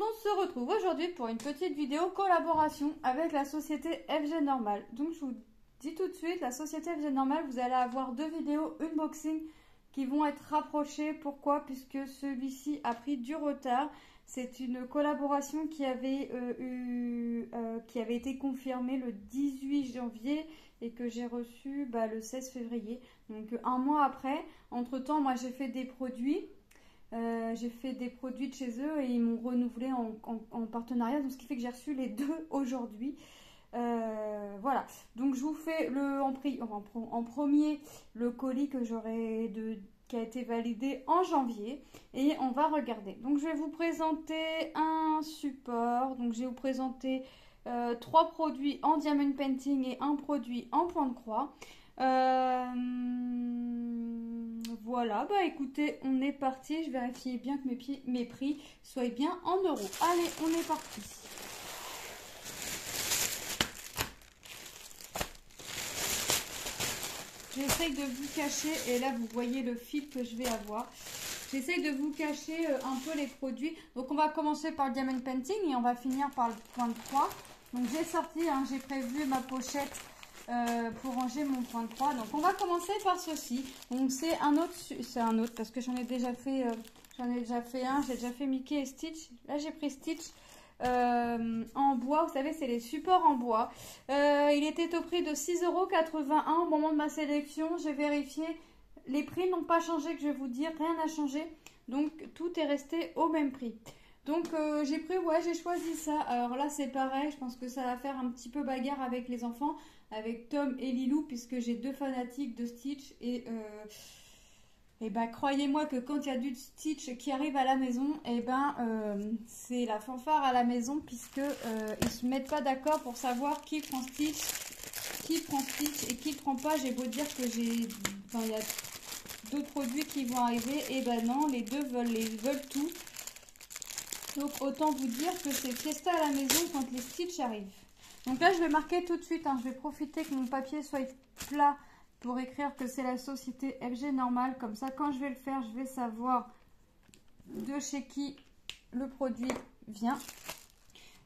On se retrouve aujourd'hui pour une petite vidéo collaboration avec la société FG Normal. Donc je vous dis tout de suite, la société FG Normal, vous allez avoir deux vidéos unboxing qui vont être rapprochées. Pourquoi? Puisque celui-ci a pris du retard. C'est une collaboration qui avait été confirmée le 18 janvier et que j'ai reçu le 16 février. Donc un mois après. Entre temps, moi j'ai fait des produits. De chez eux et ils m'ont renouvelé en partenariat, donc ce qui fait que j'ai reçu les deux aujourd'hui. Voilà, donc je vous fais en premier le colis que qui a été validé en janvier et on va regarder. Donc je vais vous présenter un support. Donc je vais vous présenter 3 produits en diamond painting et un produit en point de croix. Voilà, écoutez, on est parti. Je vérifie bien que mes prix soient bien en euros. Allez, on est parti. J'essaye de vous cacher, et là vous voyez le fil que je vais avoir. J'essaye de vous cacher un peu les produits. Donc on va commencer par le diamond painting et on va finir par le point de croix. Donc j'ai sorti, j'ai prévu ma pochette pour ranger mon point de croix. Donc on va commencer par ceci. Donc c'est un autre parce que j'en ai déjà fait un. J'ai déjà fait Mickey et Stitch. Là j'ai pris Stitch en bois. Vous savez, c'est les supports en bois. Il était au prix de 6,81 € au moment de ma sélection. J'ai vérifié. Les prix n'ont pas changé, que je vais vous dire. Rien n'a changé. Donc tout est resté au même prix. Donc j'ai choisi ça. Alors là c'est pareil. Je pense que ça va faire un petit peu bagarre avec les enfants, avec Tom et Lilou, puisque j'ai deux fanatiques de Stitch et croyez-moi que quand il y a du Stitch qui arrive à la maison, c'est la fanfare à la maison, puisque ils se mettent pas d'accord pour savoir qui prend Stitch et qui le prend pas. J'ai beau dire que il y a d'autres produits qui vont arriver, et non, les deux veulent tout. Donc autant vous dire que c'est fiesta à la maison quand les Stitch arrivent. Donc là je vais marquer tout de suite, je vais profiter que mon papier soit plat pour écrire que c'est la société FG Normal. Comme ça quand je vais le faire, je vais savoir de chez qui le produit vient.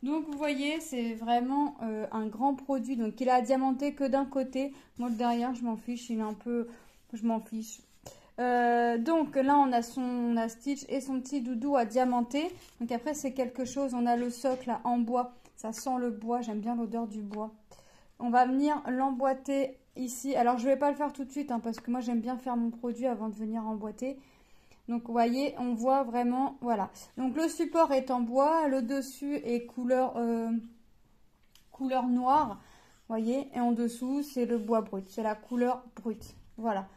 Donc vous voyez, c'est vraiment un grand produit. Donc il a diamanté que d'un côté. Moi le derrière je m'en fiche, je m'en fiche. Donc là on a Stitch et son petit doudou à diamanter. Donc après c'est quelque chose, on a le socle là, en bois. Ça sent le bois, j'aime bien l'odeur du bois. On va venir l'emboîter ici. Alors je vais pas le faire tout de suite parce que moi j'aime bien faire mon produit avant de venir emboîter. Donc vous voyez, on voit vraiment, voilà. Donc le support est en bois, le dessus est couleur noire, vous voyez. Et en dessous c'est le bois brut, c'est la couleur brute, voilà.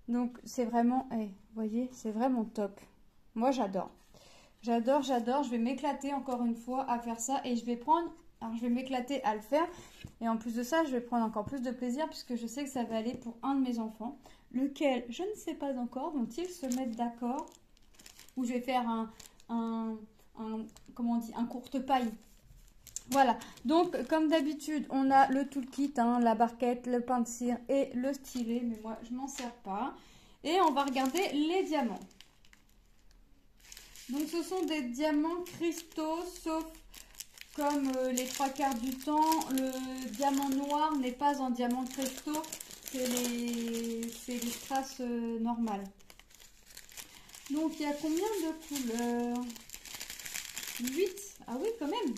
Donc c'est vraiment, vous voyez, c'est vraiment top. Moi j'adore. J'adore. Je vais m'éclater encore une fois à faire ça. Et je vais m'éclater à le faire. Et en plus de ça, je vais prendre encore plus de plaisir puisque je sais que ça va aller pour un de mes enfants. Lequel, je ne sais pas encore. Vont-ils se mettre d'accord? Ou je vais faire un courte paille. Voilà. Donc, comme d'habitude, on a le toolkit, la barquette, le pain de cire et le stylet. Mais moi, je m'en sers pas. Et on va regarder les diamants. Donc ce sont des diamants cristaux, sauf comme les 3/4 du temps, le diamant noir n'est pas en diamant cristaux, c'est les strass normales. Donc il y a combien de couleurs? 8. Ah oui, quand même.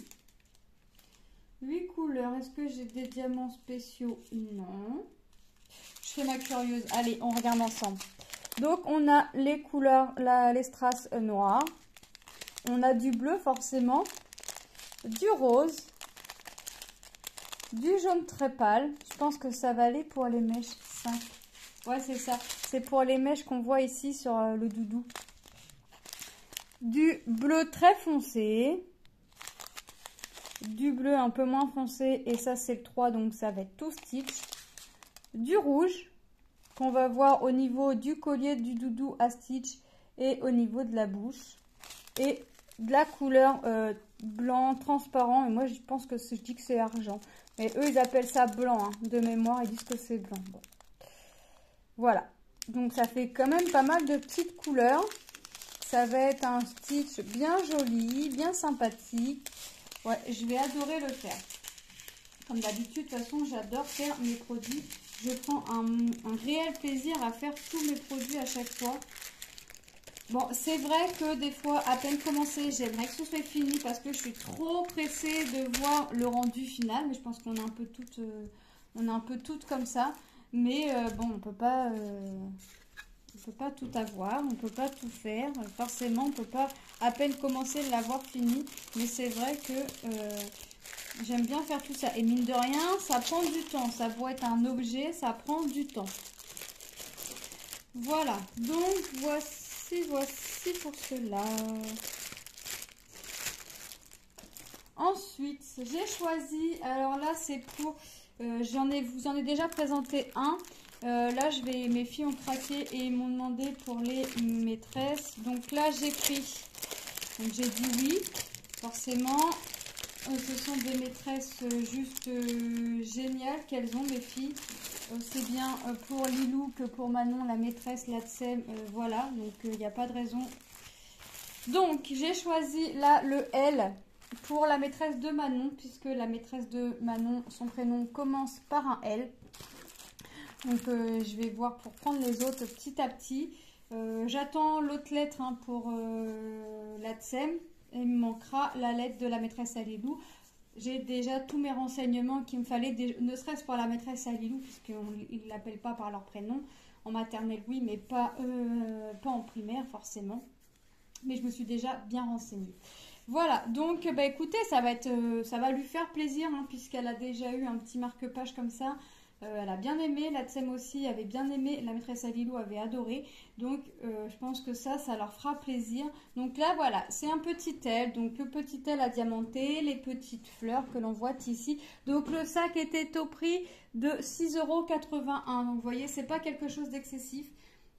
8 couleurs. Est-ce que j'ai des diamants spéciaux? Non. Je fais ma curieuse. Allez, on regarde ensemble. Donc on a les couleurs, les strass noirs. On a du bleu forcément, du rose, du jaune très pâle. Je pense que ça va aller pour les mèches 5. Ouais, c'est ça. C'est pour les mèches qu'on voit ici sur le doudou. Du bleu très foncé. Du bleu un peu moins foncé. Et ça, c'est le 3, donc ça va être tout Stitch. Du rouge, qu'on va voir au niveau du collier du doudou à Stitch et au niveau de la bouche. Et de la couleur blanc transparent, et moi je pense que je dis que c'est argent, mais eux ils appellent ça blanc, de mémoire ils disent que c'est blanc. Bon. Voilà, donc ça fait quand même pas mal de petites couleurs. Ça va être un stitch bien joli, bien sympathique. Ouais, je vais adorer le faire. Comme d'habitude, de toute façon, j'adore faire mes produits. Je prends un réel plaisir à faire tous mes produits à chaque fois. Bon, c'est vrai que des fois, à peine commencé, j'aimerais que ce soit fini parce que je suis trop pressée de voir le rendu final. Mais je pense qu'on est un peu toutes comme ça. Mais bon, on peut pas tout avoir, on peut pas tout faire. Forcément, on peut pas à peine commencer l'avoir fini. Mais c'est vrai que j'aime bien faire tout ça. Et mine de rien, ça prend du temps. Ça doit être un objet, ça prend du temps. Voilà. Donc, voici pour cela. Ensuite, j'ai choisi, alors là c'est pour, vous en ai déjà présenté un. Là mes filles ont craqué et ils m'ont demandé pour les maîtresses. Donc là j'ai pris, donc j'ai dit oui, forcément. Ce sont des maîtresses juste géniales qu'elles ont, mes filles. C'est bien pour Lilou que pour Manon, la maîtresse Latsem. Voilà, donc il n'y a pas de raison. Donc j'ai choisi là le L pour la maîtresse de Manon, puisque la maîtresse de Manon, son prénom commence par un L. Donc je vais voir pour prendre les autres petit à petit. J'attends l'autre lettre hein, pour Latsem. Il me manquera la lettre de la maîtresse à Lilou. J'ai déjà tous mes renseignements qu'il me fallait, ne serait-ce pour la maîtresse à Lilou, puisqu'ils ne l'appellent pas par leur prénom. En maternelle, oui, mais pas en primaire, forcément. Mais je me suis déjà bien renseignée. Voilà, donc bah, écoutez, ça va lui faire plaisir, hein, puisqu'elle a déjà eu un petit marque-page comme ça. Elle a bien aimé, la Tsem aussi avait bien aimé, la maîtresse Alilou avait adoré. Donc je pense que ça leur fera plaisir. Donc là voilà, c'est un petit L, donc le petit L à diamanter, les petites fleurs que l'on voit ici. Donc le sac était au prix de 6,81 €. Donc vous voyez, c'est pas quelque chose d'excessif.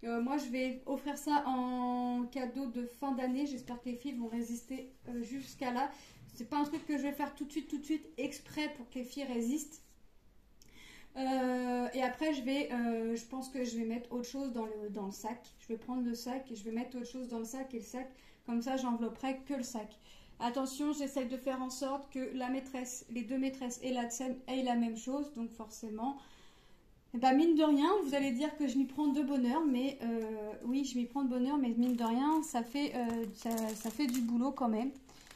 Moi je vais offrir ça en cadeau de fin d'année. J'espère que les filles vont résister jusqu'à là. C'est pas un truc que je vais faire tout de suite exprès pour que les filles résistent. Et après je pense que je vais mettre autre chose dans le sac. Je vais prendre le sac et je vais mettre autre chose dans le sac, et le sac, comme ça j'envelopperai que le sac. Attention, j'essaie de faire en sorte que les deux maîtresses et la Tsem aient la même chose. Donc forcément, et bah mine de rien, vous allez dire que je m'y prends de bonheur, mais oui, je m'y prends de bonheur, mais mine de rien, ça fait du boulot quand même,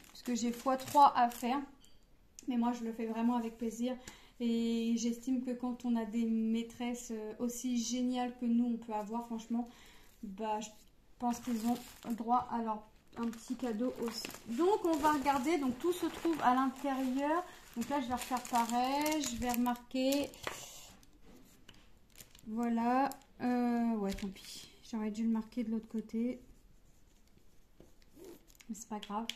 parce que j'ai x3 à faire. Mais moi, je le fais vraiment avec plaisir. Et j'estime que quand on a des maîtresses aussi géniales que nous, on peut avoir, franchement, bah, je pense qu'ils ont droit à un petit cadeau aussi. Donc, on va regarder. Donc, tout se trouve à l'intérieur. Donc là, je vais refaire pareil. Je vais remarquer. Voilà. Ouais, tant pis. J'aurais dû le marquer de l'autre côté. Mais c'est pas grave.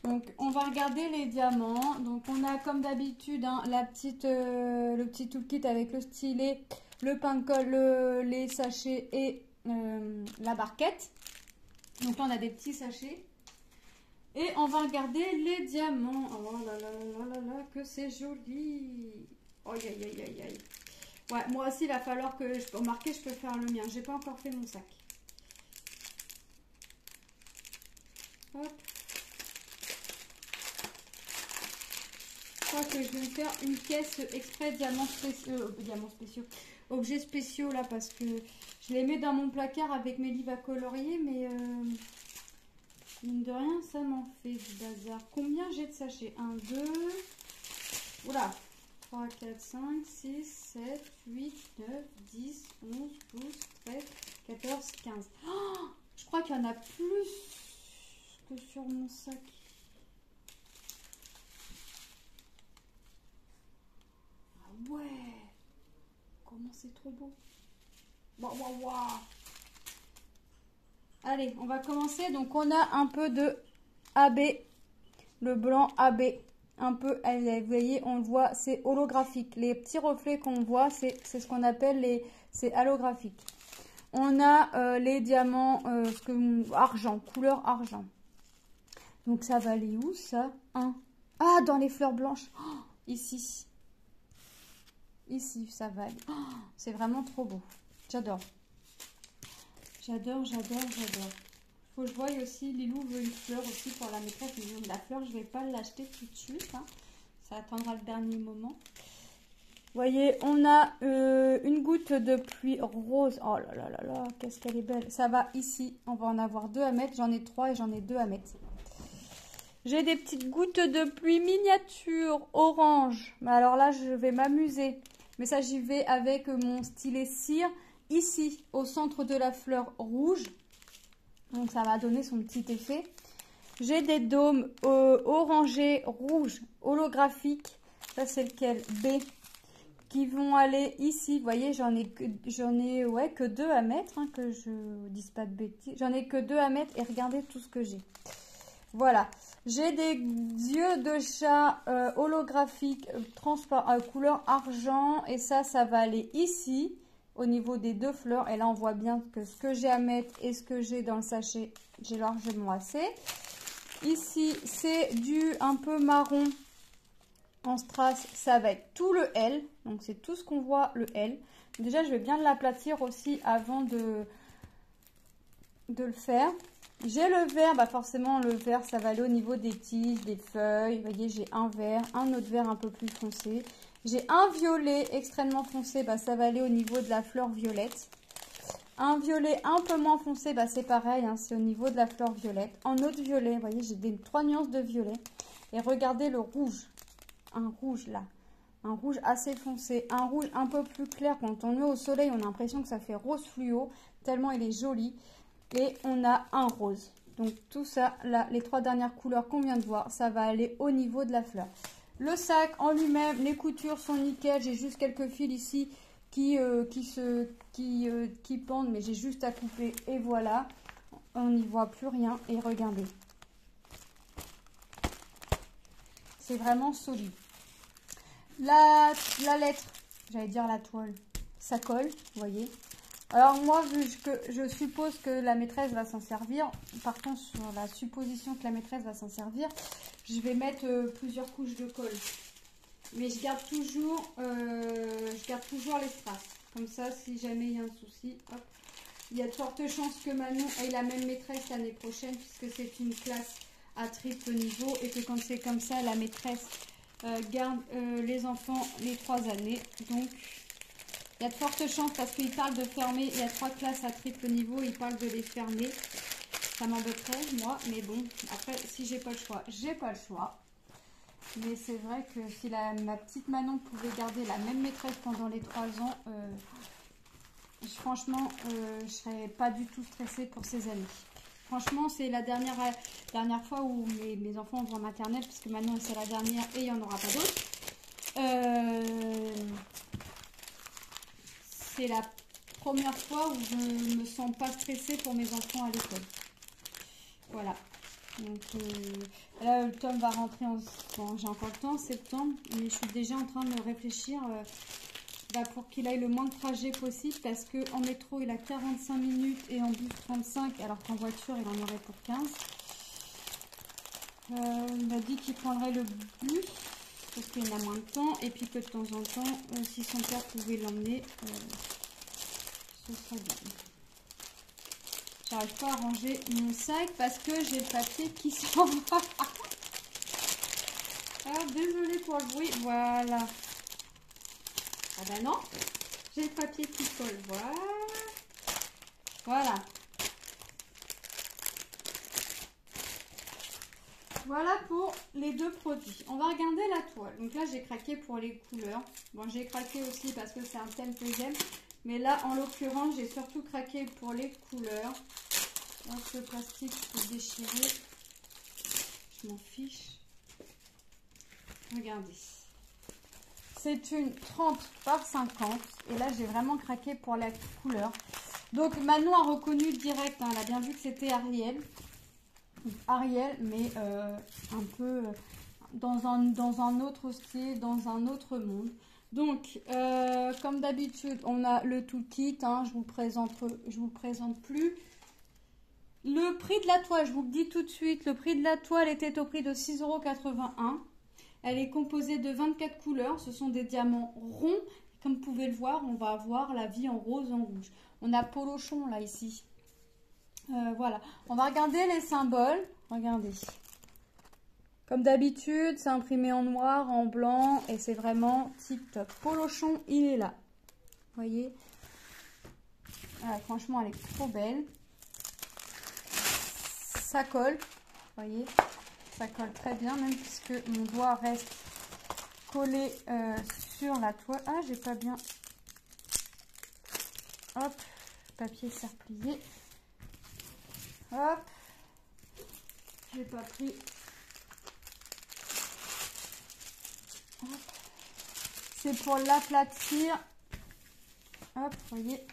Donc, on va regarder les diamants. Donc, on a comme d'habitude hein, le petit toolkit avec le stylet, le pain de colle, les sachets et la barquette. Donc là, on a des petits sachets. Et on va regarder les diamants. Oh là là là là là, que c'est joli. Oh, aïe, aïe, aïe, aïe. Ouais, moi aussi, il va falloir que je peux remarquer, je peux faire le mien. J'ai pas encore fait mon sac. Hop. Je crois que je vais me faire une pièce exprès diamants spéciaux, objets spéciaux là, parce que je les mets dans mon placard avec mes livres à colorier, mais mine de rien ça m'en fait du bazar. Combien j'ai de sachets? 1, 2, oula, 3, 4, 5, 6, 7, 8, 9, 10, 11, 12, 13, 14, 15. Oh, je crois qu'il y en a plus que sur mon sac. Ouais, comment c'est trop beau. Waouh, waouh, waouh. Allez, on va commencer. Donc, on a un peu de AB, le blanc AB. Un peu, vous voyez, on le voit, c'est holographique. Les petits reflets qu'on voit, c'est ce qu'on appelle c'est holographique. On a les diamants argent, couleur argent. Donc, ça va aller où, ça? Ah, dans les fleurs blanches. Oh, ici. Ici, ça va aller. Oh, c'est vraiment trop beau. J'adore. J'adore, j'adore, j'adore. Faut que je voie aussi, Lilou veut une fleur aussi pour la maîtresse. Mais la fleur, je vais pas l'acheter tout de suite. Hein. Ça attendra le dernier moment. Vous voyez, on a une goutte de pluie rose. Oh là là là là, qu'est-ce qu'elle est belle. Ça va ici. On va en avoir 2 à mettre. J'en ai 3 et j'en ai 2 à mettre. J'ai des petites gouttes de pluie miniature orange. Mais alors là, je vais m'amuser. Mais ça, j'y vais avec mon stylet cire. Ici, au centre de la fleur rouge. Donc, ça va donner son petit effet. J'ai des dômes orangés, rouges, holographiques. Ça, c'est lequel? B. Qui vont aller ici. Vous voyez, j'en ai que 2 à mettre. Hein, que je dise pas de bêtises. J'en ai que 2 à mettre. Et regardez tout ce que j'ai. Voilà. J'ai des yeux de chat holographiques, couleur argent. Et ça va aller ici. Au niveau des 2 fleurs. Et là, on voit bien que ce que j'ai à mettre et ce que j'ai dans le sachet, j'ai largement assez. Ici, c'est du un peu marron en strass. Ça va être tout le L. Donc, c'est tout ce qu'on voit, le L. Déjà, je vais bien l'aplatir aussi avant de le faire. J'ai le vert. Bah forcément, le vert, ça va aller au niveau des tiges, des feuilles. Vous voyez, j'ai un vert, un autre vert un peu plus foncé. J'ai un violet extrêmement foncé, bah, ça va aller au niveau de la fleur violette. Un violet un peu moins foncé, bah, c'est pareil, hein, c'est au niveau de la fleur violette. En autre violet, vous voyez, j'ai 3 nuances de violet. Et regardez le rouge, un rouge là, un rouge assez foncé, un rouge un peu plus clair. Quand on le met au soleil, on a l'impression que ça fait rose fluo, tellement il est joli. Et on a un rose. Donc tout ça, là, les 3 dernières couleurs qu'on vient de voir, ça va aller au niveau de la fleur. Le sac en lui-même, les coutures sont nickel. J'ai juste quelques fils ici qui pendent, mais j'ai juste à couper. Et voilà, on n'y voit plus rien. Et regardez, c'est vraiment solide. La lettre, j'allais dire la toile, ça colle, vous voyez. Alors moi, vu que je suppose que la maîtresse va s'en servir, partons sur la supposition que la maîtresse va s'en servir, je vais mettre plusieurs couches de colle. Mais je garde toujours les strass. Comme ça, si jamais il y a un souci, hop. Il y a de fortes chances que Manon ait la même maîtresse l'année prochaine, puisque c'est une classe à triple niveau. Et que quand c'est comme ça, la maîtresse garde les enfants les 3 années. Donc, il y a de fortes chances, parce qu'il parle de fermer. Il y a 3 classes à triple niveau, il parle de les fermer. Ça m'embêterait, moi. Mais bon, après, si j'ai pas le choix, j'ai pas le choix. Mais c'est vrai que si ma petite Manon pouvait garder la même maîtresse pendant les 3 ans, franchement, je ne serais pas du tout stressée pour ces années. Franchement, c'est la dernière fois où mes enfants vont en maternelle, puisque Manon c'est la dernière et il n'y en aura pas d'autres. C'est la première fois où je ne me sens pas stressée pour mes enfants à l'école. Voilà. Donc là, le Tom va rentrer en... Bon, j'ai encore le temps, septembre, mais je suis déjà en train de réfléchir pour qu'il aille le moins de trajet possible, parce qu'en métro, il a 45 minutes et en bus 35, alors qu'en voiture, il en aurait pour 15. Il m'a dit qu'il prendrait le bus, parce qu'il en a moins de temps, et puis que de temps en temps, si son père pouvait l'emmener, ce serait bien. J'arrive pas à ranger mon sac parce que j'ai le papier qui s'en va. Alors, désolée pour le bruit. Voilà. Ah ben non. J'ai le papier qui colle. Voilà. Voilà. Voilà pour les 2 produits. On va regarder la toile. Donc là, j'ai craqué pour les couleurs. Bon, j'ai craqué aussi parce que c'est un thème que j'aime. Mais là, en l'occurrence, j'ai surtout craqué pour les couleurs. Alors, ce plastique, je peux déchirer. Je m'en fiche. Regardez. C'est une 30 par 50. Et là, j'ai vraiment craqué pour la couleur. Donc, Manon a reconnu direct. Hein, elle a bien vu que c'était Ariel. Ariel, mais un peu dans un autre style, dans un autre monde. Donc, comme d'habitude, on a le tout kit. Hein, je vous présente plus. Le prix de la toile, je vous le dis tout de suite, le prix de la toile était au prix de 6,81 €. Elle est composée de 24 couleurs. Ce sont des diamants ronds. Comme vous pouvez le voir, on va avoir la vie en rose, en rouge. On a Polochon là, ici. Voilà, on va regarder les symboles. Regardez. Comme d'habitude, c'est imprimé en noir, en blanc, et c'est vraiment tip top. Polochon, il est là. Vous voyez? Franchement, elle est trop belle. Ça colle. Vous voyez? Ça colle très bien, même puisque mon doigt reste collé sur la toile. Ah, j'ai pas bien. Hop, papier serre-plié. Hop, j'ai pas pris. C'est pour l'aplatir. Hop, voyez.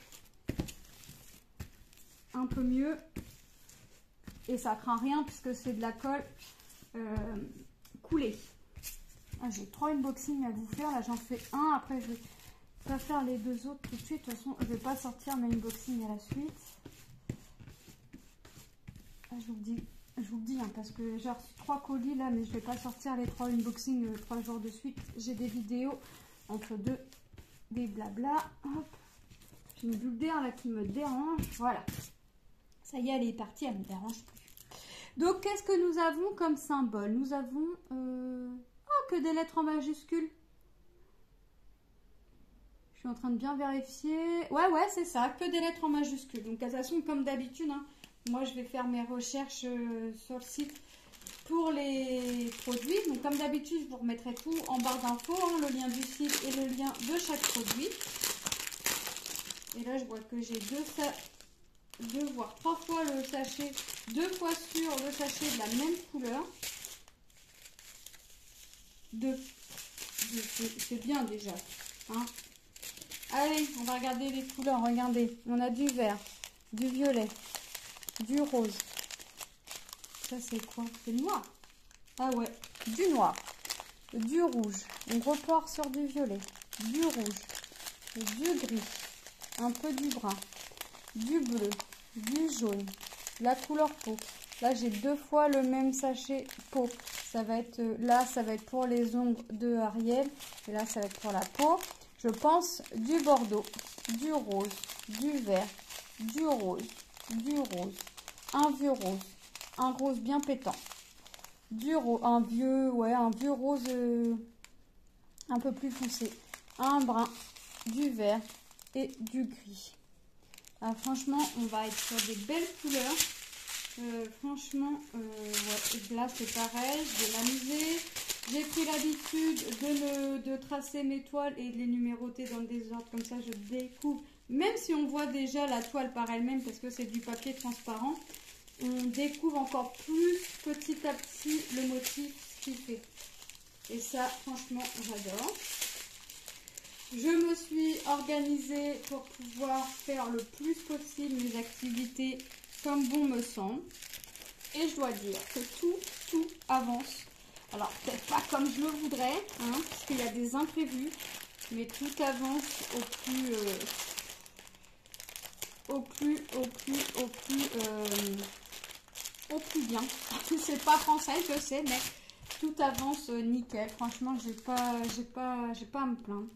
Un peu mieux. Et ça craint rien puisque c'est de la colle coulée. Ah, j'ai 3 unboxings à vous faire. Là, j'en fais un. Après, je vais pas faire les deux autres tout de suite. De toute façon, je vais pas sortir mes unboxings à la suite. Ah, je vous le dis hein, parce que j'ai reçu 3 colis là, mais je vais pas sortir les 3 unboxings 3 jours de suite. J'ai des vidéos entre deux, des blabla. Hop, j'ai une bulle d'air là qui me dérange. Voilà, ça y est, elle est partie, elle me dérange plus. Donc, qu'est-ce que nous avons comme symbole? Nous avons que des lettres en majuscules. Je suis en train de bien vérifier. Ouais, c'est ça, que des lettres en majuscules. Donc, de toute façon, comme d'habitude, hein, moi, je vais faire mes recherches sur le site pour les produits. Donc, comme d'habitude, je vous remettrai tout en barre d'infos, hein, le lien du site et le lien de chaque produit. Et là, je vois que j'ai deux voire 3 fois le sachet, 2 fois sur le sachet de la même couleur. C'est bien déjà. Hein. Allez, on va regarder les couleurs. Regardez, on a du vert, du violet, du rose. Ça, c'est quoi? C'est le noir. Ah ouais, du noir, du rouge. On repart sur du violet, du rouge, du gris, un peu du brun, du bleu, du jaune, la couleur peau. Là, j'ai 2 fois le même sachet peau. Ça va être là, ça va être pour les ongles de Ariel. Et là, ça va être pour la peau. Je pense du bordeaux, du rose, du vert, du rose, un vieux rose, un rose bien pétant, un vieux rose un peu plus foncé, un brun, du vert et du gris. Ah, franchement, on va être sur des belles couleurs. Franchement, ouais, là c'est pareil, je vais m'amuser. J'ai pris l'habitude de tracer mes toiles et de les numéroter dans le désordre, comme ça je découvre. Même si on voit déjà la toile par elle-même, parce que c'est du papier transparent, on découvre encore plus petit à petit le motif qu'il fait. Et ça, franchement, j'adore. Je me suis organisée pour pouvoir faire le plus possible mes activités comme bon me semble. Et je dois dire que tout avance. Alors, peut-être pas comme je le voudrais, hein, parce qu'il y a des imprévus, mais tout avance au plus bien. C'est pas français, je sais, mais tout avance nickel. Franchement, j'ai pas à me plaindre.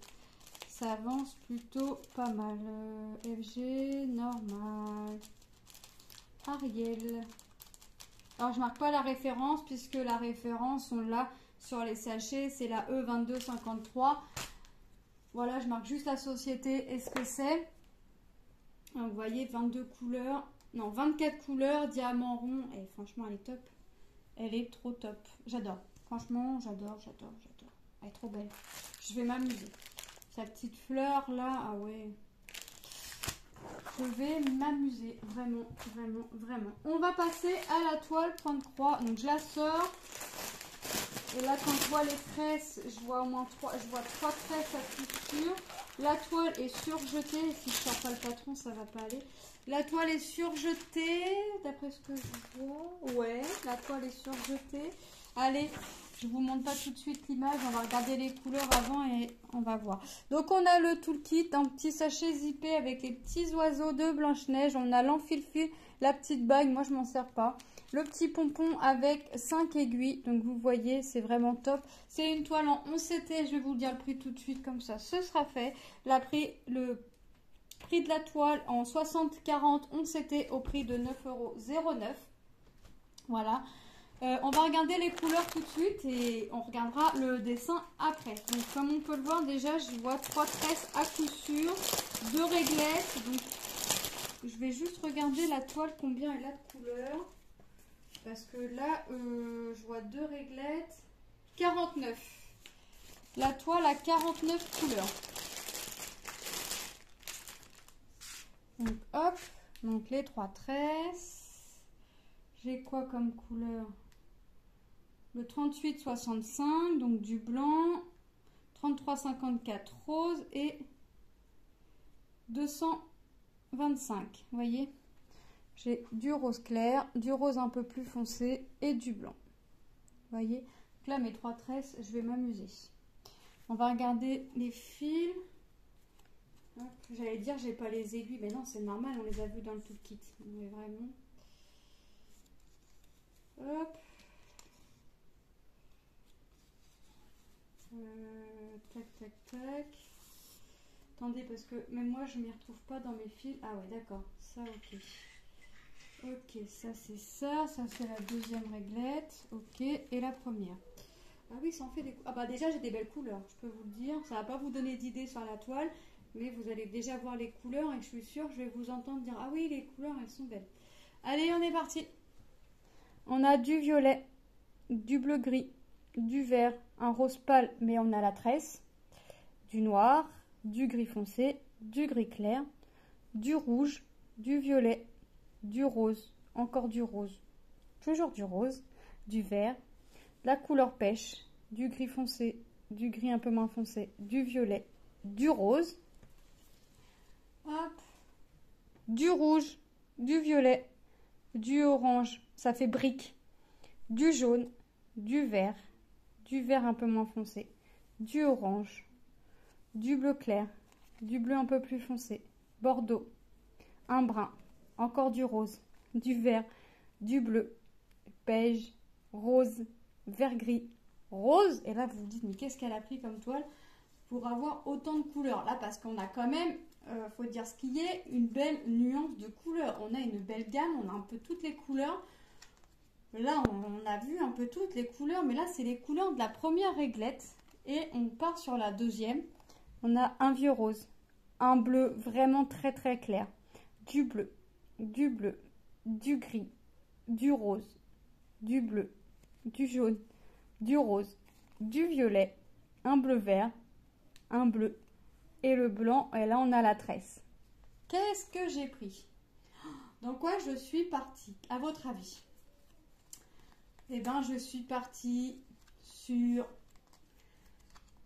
Ça avance plutôt pas mal. FG, normal. Ariel. Alors, je marque pas la référence puisque la référence, on l'a sur les sachets. C'est la E2253. Voilà, je marque juste la société et ce que c'est. Vous voyez, 22 couleurs. Non, 24 couleurs, diamant rond. Et franchement, elle est top. Elle est trop top. J'adore. Franchement, j'adore. Elle est trop belle. Je vais m'amuser. Sa petite fleur là, ah ouais. Je vais m'amuser, vraiment. On va passer à la toile point de croix. Donc je la sors. Et là, quand je vois les tresses, je vois au moins 3 tresses à coup sûr. La toile est surjetée. Si je sors pas le patron, ça va pas aller. La toile est surjetée, d'après ce que je vois. Ouais, la toile est surjetée. Allez, je vous montre pas tout de suite l'image. On va regarder les couleurs avant et on va voir. Donc, on a le toolkit, un petit sachet zippé avec les petits oiseaux de Blanche-Neige. On a l'enfil-fil, la petite bague. Moi, je m'en sers pas. Le petit pompon avec 5 aiguilles. Donc, vous voyez, c'est vraiment top. C'est une toile en 11 CT. Je vais vous dire le prix tout de suite, comme ça, ce sera fait. Le Prix de la toile en 60-40, on s'était au prix de 9,09 €. Voilà. On va regarder les couleurs tout de suite et on regardera le dessin après. Donc comme on peut le voir déjà, je vois 3 tresses à coup sûr, 2 réglettes. Donc je vais juste regarder la toile combien elle a de couleurs. Parce que là, je vois 2 réglettes, 49. La toile a 49 couleurs. Donc hop, donc les 3 tresses. J'ai quoi comme couleur? Le 38-65, donc du blanc, 33-54 rose et 225. Vous voyez, j'ai du rose clair, du rose un peu plus foncé et du blanc. Vous voyez, donc là mes 3 tresses, je vais m'amuser. On va regarder les fils. J'allais dire j'ai pas les aiguilles, mais non c'est normal, on les a vus dans le tout kit. On est vraiment. Hop. Tac tac tac. Attendez parce que même moi je m'y retrouve pas dans mes fils. Ah ouais d'accord, ça ok. Ok, ça c'est ça, ça c'est la deuxième réglette. Ok, et la première. Ah oui, ça en fait des. Ah bah déjà j'ai des belles couleurs, je peux vous le dire. Ça va pas vous donner d'idées sur la toile, mais vous allez déjà voir les couleurs et je suis sûre que je vais vous entendre dire ah oui les couleurs elles sont belles. Allez on est parti. On a du violet, du bleu gris, du vert, un rose pâle mais on a la tresse, du noir, du gris foncé, du gris clair, du rouge, du violet, du rose, encore du rose, toujours du rose, du vert, la couleur pêche, du gris foncé, du gris un peu moins foncé, du violet, du rose, hop, du rouge, du violet, du orange, ça fait brique, du jaune, du vert un peu moins foncé, du orange, du bleu clair, du bleu un peu plus foncé, bordeaux, un brun, encore du rose, du vert, du bleu, beige, rose, vert gris, rose. Et là vous vous dites mais qu'est-ce qu'elle a pris comme toile pour avoir autant de couleurs là, parce qu'on a quand même, faut dire ce qu'il y a, une belle nuance de couleurs. On a une belle gamme, on a un peu toutes les couleurs. Là, on a vu un peu toutes les couleurs, mais là, c'est les couleurs de la première réglette. Et on part sur la deuxième. On a un vieux rose, un bleu vraiment très très clair, du bleu, du gris, du rose, du bleu, du jaune, du rose, du violet, un bleu vert, un bleu et le blanc. Et là, on a la tresse. Qu'est-ce que j'ai pris? Dans quoi je suis partie, à votre avis? Eh bien, je suis partie sur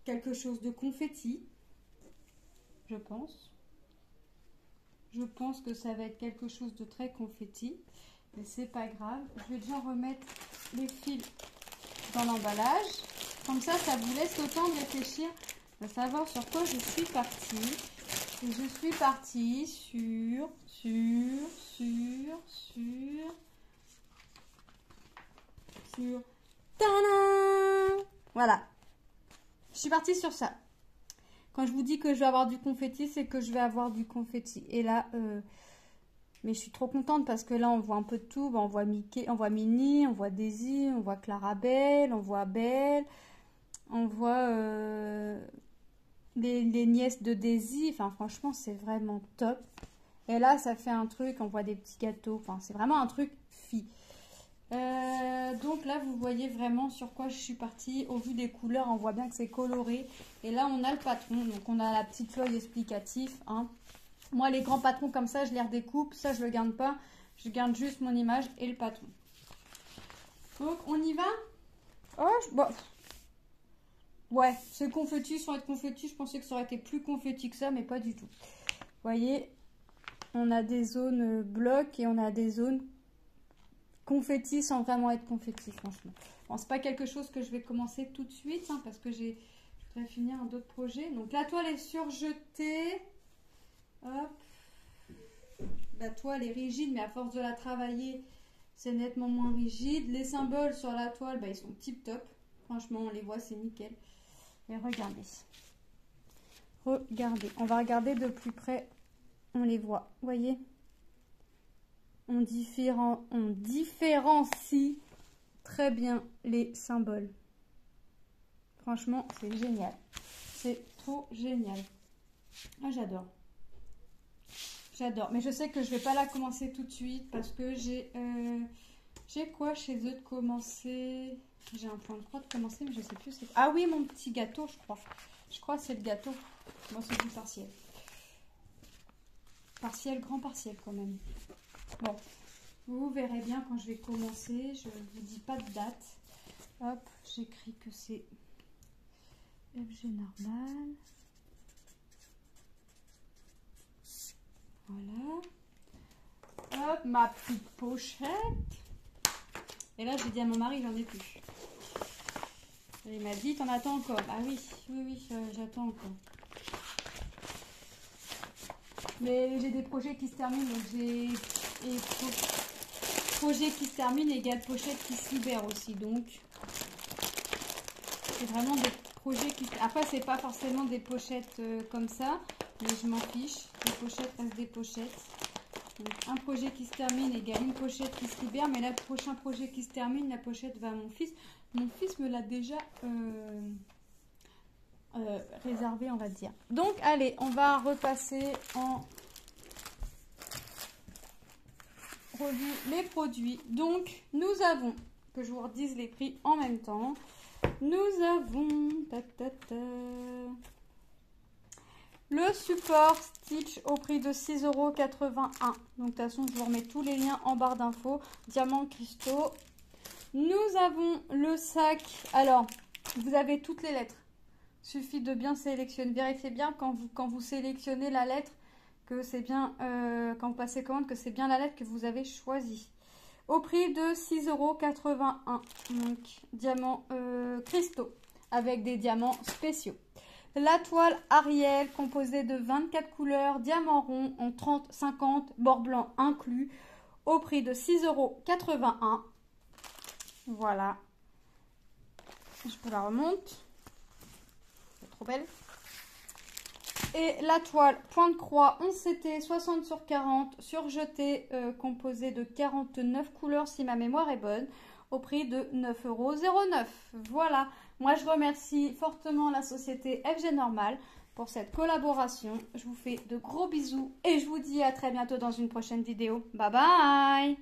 quelque chose de confetti, je pense. Je pense que ça va être quelque chose de très confetti, mais c'est pas grave. Je vais déjà remettre les fils dans l'emballage. Comme ça vous laisse le temps de réfléchir, de savoir sur quoi je suis partie. Et je suis partie sur... Tadam! Voilà. Je suis partie sur ça. Quand je vous dis que je vais avoir du confetti, c'est que je vais avoir du confetti. Et là, mais je suis trop contente parce que là, on voit un peu de tout. On voit Mickey, on voit Minnie, on voit Daisy, on voit Clarabelle, on voit Belle, on voit les nièces de Daisy. Enfin, franchement, c'est vraiment top. Et là, ça fait un truc, on voit des petits gâteaux. Enfin, c'est vraiment un truc fille. Donc là vous voyez vraiment sur quoi je suis partie. Au vu des couleurs on voit bien que c'est coloré. Et là on a le patron, donc on a la petite feuille explicative, hein. Moi les grands patrons comme ça je les redécoupe, ça je le garde pas, je garde juste mon image et le patron. Donc on y va. Oh bon. Ouais, c'est confetti sans être confetti. Je pensais que ça aurait été plus confetti que ça, mais pas du tout. Vous voyez, on a des zones blocs et on a des zones confetti sans vraiment être confetti, franchement. Bon, c'est pas quelque chose que je vais commencer tout de suite, hein, parce que je voudrais finir d'autres projets. Donc la toile est surjetée. Hop. La toile est rigide, mais à force de la travailler, c'est nettement moins rigide. Les symboles sur la toile, bah, ils sont tip top. Franchement, on les voit, c'est nickel. Et regardez. Regardez. On va regarder de plus près on les voit, vous voyez? On différencie très bien les symboles. Franchement, c'est génial. C'est trop génial. Ah, j'adore. J'adore. Mais je sais que je vais pas la commencer tout de suite parce que j'ai quoi chez eux de commencer? J'ai un point de croix de commencer, mais je sais plus. Ah oui, mon petit gâteau, je crois. Je crois que c'est le gâteau. Moi, c'est du partiel. Partiel, grand partiel quand même. Bon, vous verrez bien quand je vais commencer. Je ne vous dis pas de date. Hop, j'écris que c'est FG normal. Voilà. Hop, ma petite pochette. Et là, j'ai dit à mon mari, j'en ai plus. Et il m'a dit, t'en attends encore. Ah oui, j'attends encore. Mais j'ai des projets qui se terminent, donc j'ai projets qui se terminent égale pochettes qui se libèrent aussi. Donc, c'est vraiment des projets qui... Après, c'est pas forcément des pochettes comme ça, mais je m'en fiche. Les pochettes restent des pochettes. Donc, un projet qui se termine égale une pochette qui se libère, mais là, le prochain projet qui se termine, la pochette va à mon fils. Mon fils me l'a déjà réservé, on va dire. Donc, allez, on va repasser en revue les produits. Donc, nous avons, que je vous redise les prix en même temps, nous avons le support Stitch au prix de 6,81 €. Donc, de toute façon, je vous remets tous les liens en barre d'infos. Diamants, cristaux. Nous avons le sac. Alors, vous avez toutes les lettres. Suffit de bien sélectionner. Vérifiez bien quand vous sélectionnez la lettre que c'est bien, quand vous passez commande, que c'est bien la lettre que vous avez choisie. Au prix de 6,81 €. Donc, diamants cristaux avec des diamants spéciaux. La toile Ariel composée de 24 couleurs, diamants ronds en 30, 50, bord blanc inclus, au prix de 6,81 €. Voilà. Je vous la remonte. C'est trop belle. Et la toile pointe croix 11 CT 60 sur 40 surjetée composée de 49 couleurs si ma mémoire est bonne, au prix de 9,09 €. Voilà, moi je remercie fortement la société FG Normal pour cette collaboration. Je vous fais de gros bisous et je vous dis à très bientôt dans une prochaine vidéo. Bye bye!